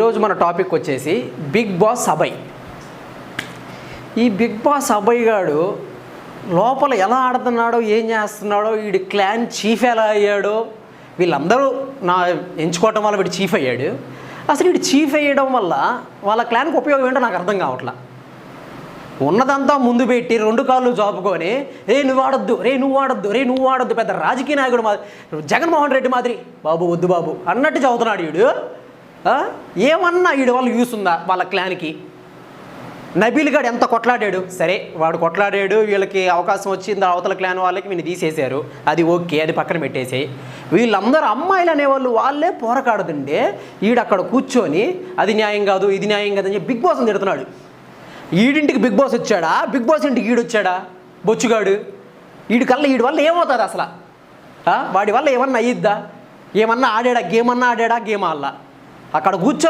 ఈరోజు మన టాపిక్ వచ్చేసి బిగ్ బాస్ అభయ్. ఈ బిగ్ బాస్ అభయ్ గాడు లోపల ఎలా ఆడుతున్నాడో, ఏం చేస్తున్నాడో, వీడి క్లాన్ చీఫ్ ఎలా అయ్యాడో, వీళ్ళందరూ ఎంచుకోవటం వల్ల వీడు చీఫ్ అయ్యాడు. అసలు వీడు చీఫ్ అయ్యడం వల్ల వాళ్ళ క్లాన్కి ఉపయోగం ఏంటో నాకు అర్థం కావట్లా. ఉన్నదంతా ముందు పెట్టి 2 కాళ్ళు జాపుకొని నువ్వు ఆడొద్దు పెద్ద రాజకీయ నాయకుడు జగన్మోహన్ రెడ్డి మాదిరి బాబు వద్దు బాబు అన్నట్టు చదువుతున్నాడు వీడు. ఏమన్నా వీడి వల్ల యూస్ ఉందా వాళ్ళ క్లాన్కి? నబీల్ గాడు ఎంత కొట్లాడాడు, సరే వాడు కొట్లాడాడు, వీళ్ళకి అవకాశం వచ్చింది, అవతల క్లాన్ వాళ్ళకి వీళ్ళు తీసేశారు, అది ఓకే, అది పక్కన పెట్టేసాయి. వీళ్ళందరూ అమ్మాయిలు అనేవాళ్ళు వాళ్ళే పోరకాడుతుంటే వీడు అక్కడ కూర్చొని అది న్యాయం కాదు, ఇది న్యాయం కాదు అని చెప్పి బిగ్ బాస్ని తిడుతున్నాడు. ఈడింటికి బిగ్ బాస్ వచ్చాడా, బిగ్ బాస్ ఇంటికి ఈడు వచ్చాడా బొచ్చుగాడు? వీడి వల్ల ఏమవుతుంది అసలు? వాడి వల్ల ఏమన్నా అయ్యిద్దా? ఏమన్నా ఆడాడా, గేమ్ ఆడాడా, గేమ్ ఆడలా? అక్కడ కూర్చొని